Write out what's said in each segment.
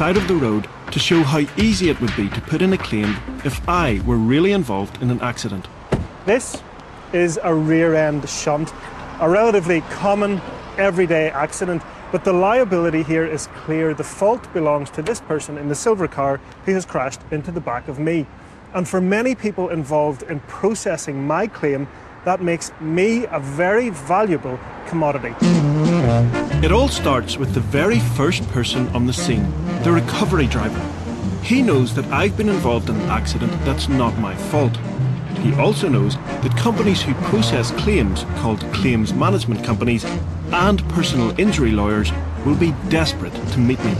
side of the road to show how easy it would be to put in a claim if I were really involved in an accident. This is a rear end shunt, a relatively common everyday accident, but the liability here is clear. The fault belongs to this person in the silver car who has crashed into the back of me. And for many people involved in processing my claim, that makes me a very valuable commodity. It all starts with the very first person on the scene, the recovery driver. He knows that I've been involved in an accident that's not my fault. He also knows that companies who process claims, called claims management companies, and personal injury lawyers will be desperate to meet me.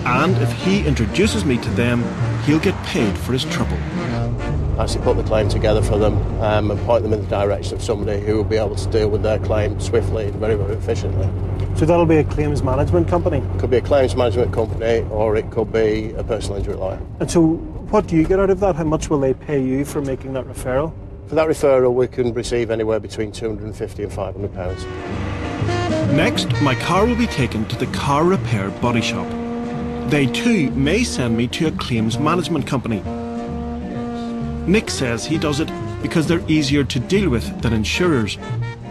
And if he introduces me to them, he'll get paid for his trouble. Actually put the claim together for them and point them in the direction of somebody who will be able to deal with their claim swiftly and very, very efficiently. So that'll be a claims management company? It could be a claims management company or it could be a personal injury lawyer. And so what do you get out of that? How much will they pay you for making that referral? For that referral we can receive anywhere between £250 and £500. Next, my car will be taken to the car repair body shop. They too may send me to a claims management company. Nick says he does it because they're easier to deal with than insurers,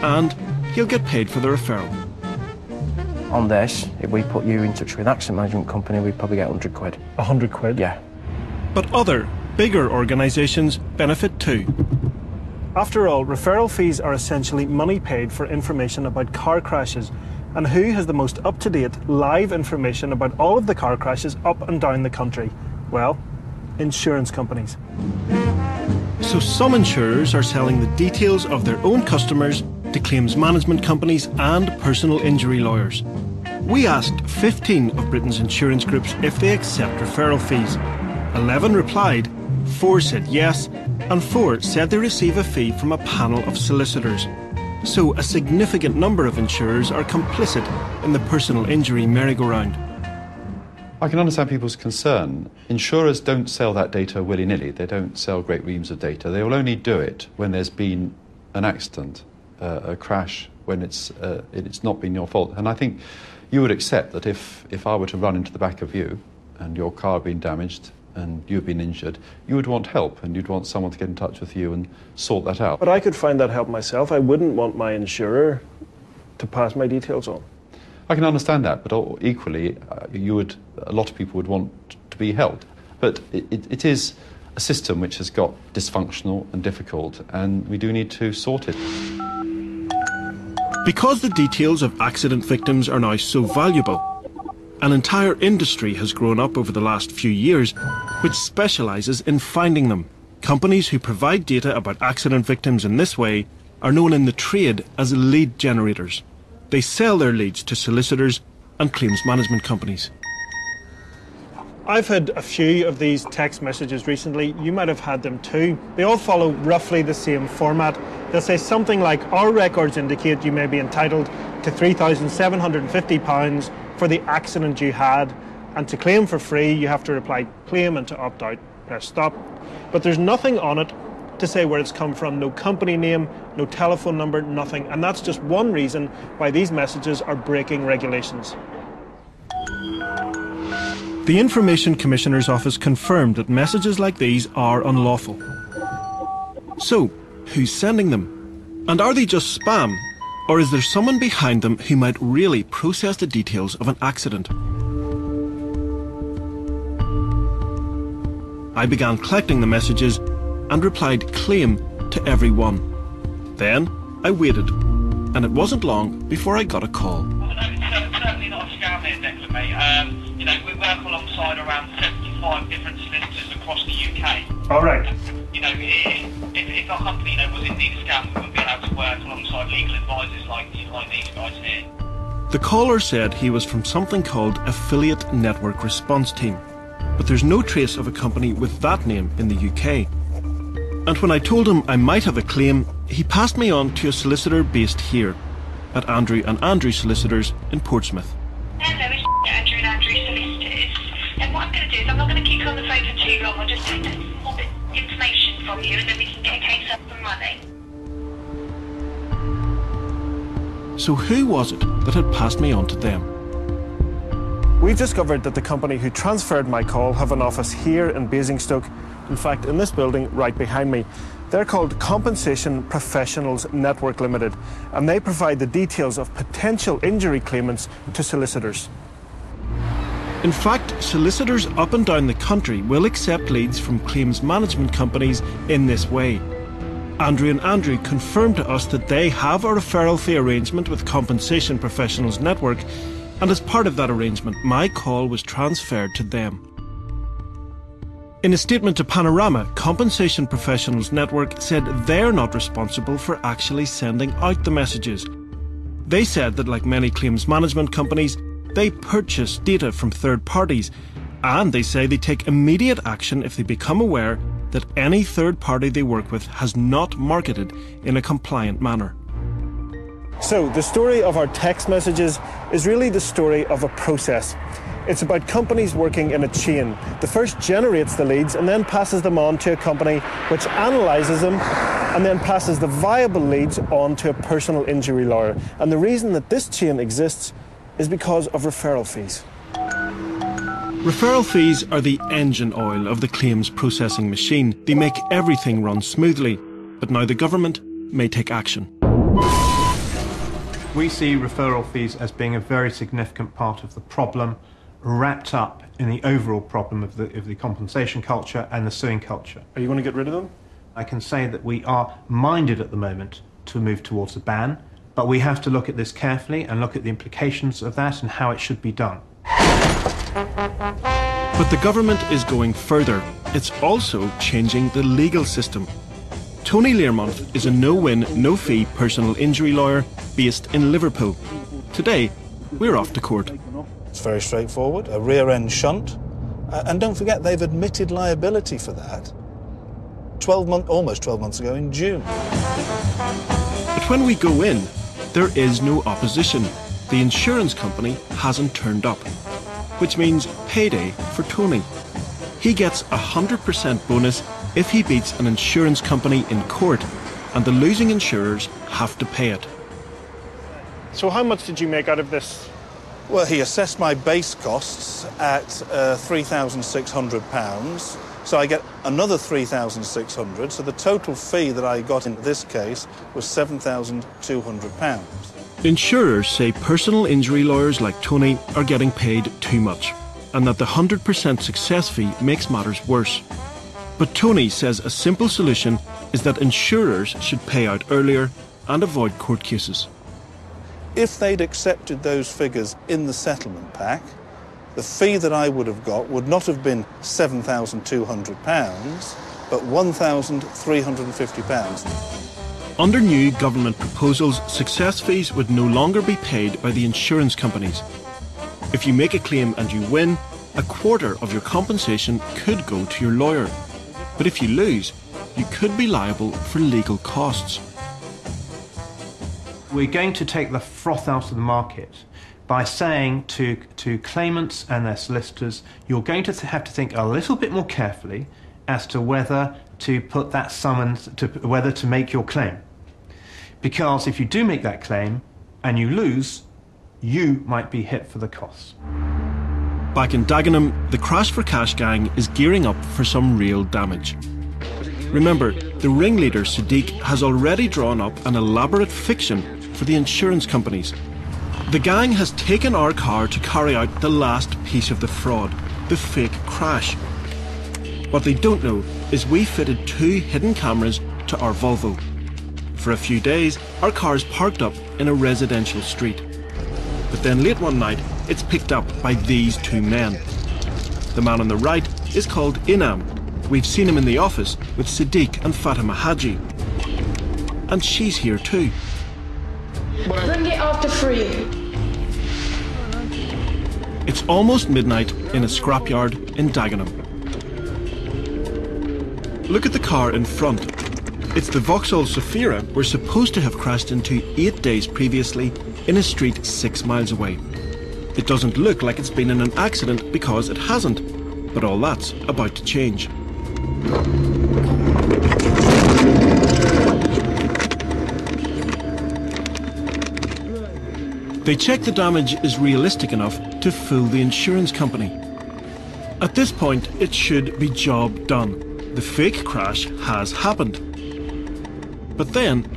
and he'll get paid for the referral. On this, if we put you in touch with an accident management company, we'd probably get 100 quid. 100 quid? Yeah. But other, bigger organisations benefit too. After all, referral fees are essentially money paid for information about car crashes. And who has the most up-to-date, live information about all of the car crashes up and down the country? Well, insurance companies. So some insurers are selling the details of their own customers to claims management companies and personal injury lawyers. We asked 15 of Britain's insurance groups if they accept referral fees. 11 replied, 4 said yes, and 4 said they receive a fee from a panel of solicitors. So a significant number of insurers are complicit in the personal injury merry-go-round. I can understand people's concern. Insurers don't sell that data willy-nilly. They don't sell great reams of data. They will only do it when there's been an accident, a crash, when it's not been your fault. And I think you would accept that if I were to run into the back of you and your car had been damaged and you've been injured, you would want help and you'd want someone to get in touch with you and sort that out. But I could find that help myself. I wouldn't want my insurer to pass my details on. I can understand that, but equally, a lot of people would want to be helped. But it is a system which has got dysfunctional and difficult, and we do need to sort it. Because the details of accident victims are now so valuable, an entire industry has grown up over the last few years which specialises in finding them. Companies who provide data about accident victims in this way are known in the trade as lead generators. They sell their leads to solicitors and claims management companies. I've had a few of these text messages recently. You might have had them too. They all follow roughly the same format. They'll say something like, our records indicate you may be entitled to £3,750 for the accident you had, and to claim for free you have to reply claim, and to opt out press stop. But there's nothing on it to say where it's come from, no company name, no telephone number, nothing. And that's just one reason why these messages are breaking regulations. The Information Commissioner's Office confirmed that messages like these are unlawful. So, who's sending them? And are they just spam? Or is there someone behind them who might really process the details of an accident? I began collecting the messages and replied claim to every one. Then I waited, and it wasn't long before I got a call. No, it's certainly not a scam here, Declan, mate. We work alongside around 75 different solicitors across the UK. All right. If our company was indeed a scam, we wouldn't be able to work alongside legal advisors like these guys here. The caller said he was from something called Affiliate Network Response Team, but there's no trace of a company with that name in the UK. And when I told him I might have a claim, he passed me on to a solicitor based here, at Andrew & Andrew Solicitors in Portsmouth. Hello, it's Andrew & Andrew Solicitors. And what I'm going to do is I'm not going to keep you on the phone for too long. I'll just take some more information from you and then we can get a case up and running. So who was it that had passed me on to them? We've discovered that the company who transferred my call have an office here in Basingstoke. In fact, in this building right behind me. They're called Compensation Professionals Network Limited, and they provide the details of potential injury claimants to solicitors. In fact, solicitors up and down the country will accept leads from claims management companies in this way. Andrew and Andrew confirmed to us that they have a referral fee arrangement with Compensation Professionals Network, and as part of that arrangement, my call was transferred to them. In a statement to Panorama, Compensation Professionals Network said they're not responsible for actually sending out the messages. They said that, like many claims management companies, they purchase data from third parties, and they say they take immediate action if they become aware that any third party they work with has not marketed in a compliant manner. So, the story of our text messages is really the story of a process. It's about companies working in a chain. The first generates the leads and then passes them on to a company which analyses them and then passes the viable leads on to a personal injury lawyer. And the reason that this chain exists is because of referral fees. Referral fees are the engine oil of the claims processing machine. They make everything run smoothly, but now the government may take action. We see referral fees as being a very significant part of the problem, wrapped up in the overall problem of the compensation culture and the suing culture. Are you going to get rid of them? I can say that we are minded at the moment to move towards a ban, but we have to look at this carefully and look at the implications of that and how it should be done. But the government is going further. It's also changing the legal system. Tony Learmonth is a no-win, no-fee personal injury lawyer based in Liverpool. Today, we're off to court. It's very straightforward, a rear-end shunt. And don't forget, they've admitted liability for that almost 12 months ago in June. But when we go in, there is no opposition. The insurance company hasn't turned up, which means payday for Tony. He gets a 100% bonus if he beats an insurance company in court, and the losing insurers have to pay it. So how much did you make out of this? Well, he assessed my base costs at £3,600, so I get another £3,600, so the total fee that I got in this case was £7,200. Insurers say personal injury lawyers like Tony are getting paid too much, and that the 100% success fee makes matters worse. But Tony says a simple solution is that insurers should pay out earlier and avoid court cases. If they'd accepted those figures in the settlement pack, the fee that I would have got would not have been £7,200, but £1,350. Under new government proposals, success fees would no longer be paid by the insurance companies. If you make a claim and you win, a quarter of your compensation could go to your lawyer. But if you lose, you could be liable for legal costs. We're going to take the froth out of the market by saying to claimants and their solicitors, you're going to have to think a little bit more carefully as to whether to put that summons, whether to make your claim. Because if you do make that claim and you lose, you might be hit for the costs. Back in Dagenham, the Crash for Cash gang is gearing up for some real damage. Remember, the ringleader Siddique has already drawn up an elaborate fiction for the insurance companies. The gang has taken our car to carry out the last piece of the fraud, the fake crash. What they don't know is we fitted 2 hidden cameras to our Volvo. For a few days, our car's parked up in a residential street. But then late one night, it's picked up by these 2 men. The man on the right is called Inam. We've seen him in the office with Siddique and Fatima Haji. And she's here too. Bring it after 3. It's almost midnight in a scrapyard in Dagenham. Look at the car in front. It's the Vauxhall Zafira we're supposed to have crashed into 8 days previously in a street 6 miles away. It doesn't look like it's been in an accident because it hasn't, but all that's about to change. They check the damage is realistic enough to fool the insurance company. At this point, it should be job done. The fake crash has happened. But then,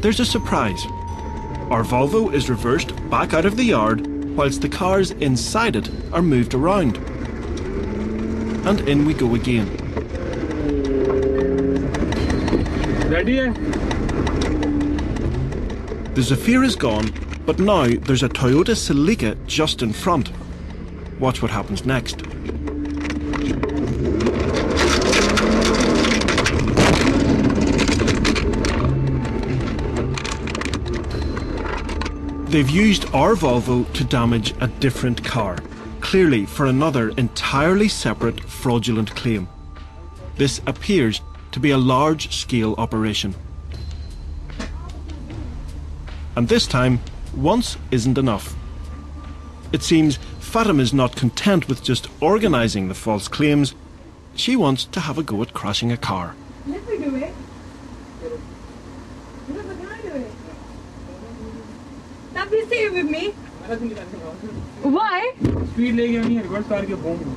there's a surprise. Our Volvo is reversed back out of the yard, whilst the cars inside it are moved around. And in we go again. Ready? The Zafira is gone, but now there's a Toyota Celica just in front. Watch what happens next. They've used our Volvo to damage a different car, clearly for another entirely separate fraudulent claim. This appears to be a large-scale operation. And this time, once isn't enough. It seems Fatima's not content with just organising the false claims. She wants to have a go at crashing a car. Let me do it. Can I do it? Now please stay with me. Why?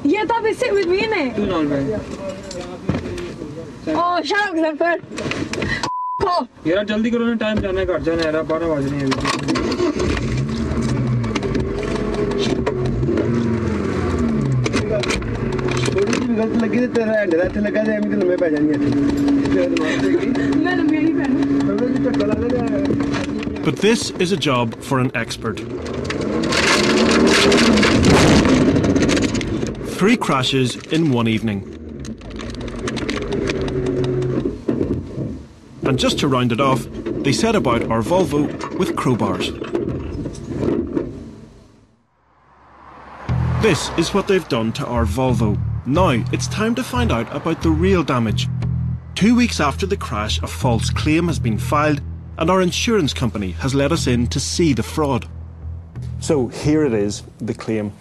Yeah, please sit with me, innit? Oh, shut up, Ghazanfar. Off. यार जल्दी करो ना time जाना है घर जाना है 12 बज रहे हैं थोड़ी सी गलत लगी तो तेरा हैंडल ऐसे लगा जाए मैं तो लम्बे पै जाएंगे मैं लम्बे नहीं पैना But this is a job for an expert. 3 crashes in one evening. And just to round it off, they set about our Volvo with crowbars. This is what they've done to our Volvo. Now it's time to find out about the real damage. 2 weeks after the crash, a false claim has been filed and our insurance company has let us in to see the fraud. So here it is, the claim.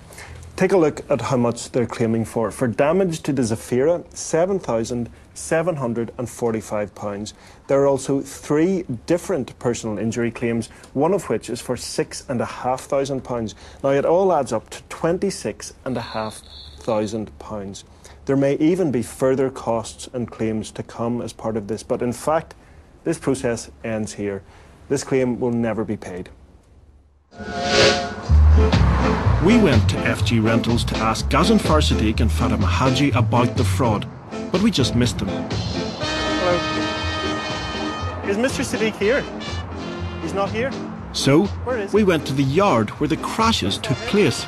Take a look at how much they're claiming for. For damage to the Zafira, £7,745. There are also 3 different personal injury claims, one of which is for £6,500. Now it all adds up to £26,500. There may even be further costs and claims to come as part of this, but in fact, this process ends here. This claim will never be paid. We went to FG Rentals to ask Ghazanfar Siddique and Fatima Haji about the fraud, but we just missed them. Hello. Is Mr. Siddique here? He's not here? So, we went to the yard where the crashes took place.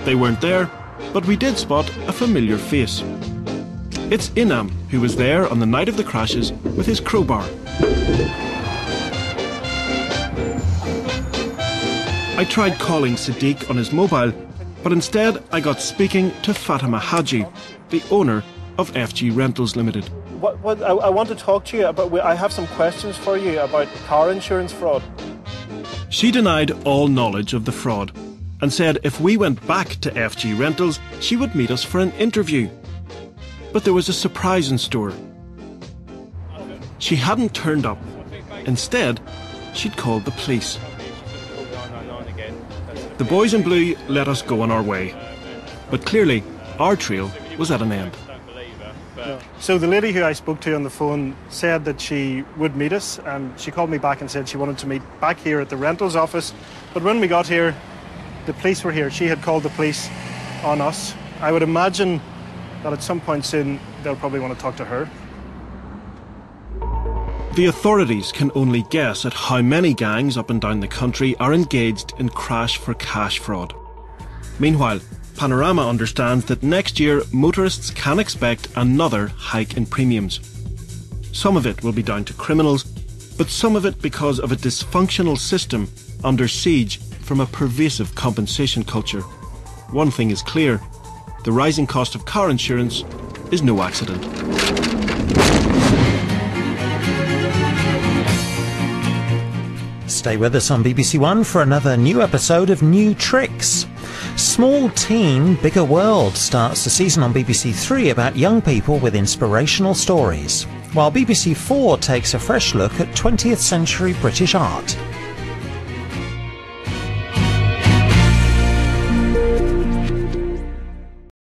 They weren't there, but we did spot a familiar face. It's Inam, who was there on the night of the crashes with his crowbar. I tried calling Siddique on his mobile, but instead I got speaking to Fatima Haji, the owner of FG Rentals Limited. I want to talk to you about, I have some questions for you about car insurance fraud. She denied all knowledge of the fraud and said if we went back to FG Rentals, she would meet us for an interview. But there was a surprise in store. She hadn't turned up. Instead, she'd called the police. The boys in blue let us go on our way. But clearly, our trail was at an end. So the lady who I spoke to on the phone said that she would meet us, and she called me back and said she wanted to meet back here at the rentals office. But when we got here, the police were here. She had called the police on us. I would imagine that at some point soon they'll probably want to talk to her. The authorities can only guess at how many gangs up and down the country are engaged in crash for cash fraud. Meanwhile, Panorama understands that next year motorists can expect another hike in premiums. Some of it will be down to criminals, but some of it because of a dysfunctional system under siege from a pervasive compensation culture. One thing is clear: the rising cost of car insurance is no accident. Stay with us on BBC One for another new episode of New Tricks. Small Team, Bigger World starts the season on BBC Three about young people with inspirational stories, while BBC Four takes a fresh look at 20th century British art.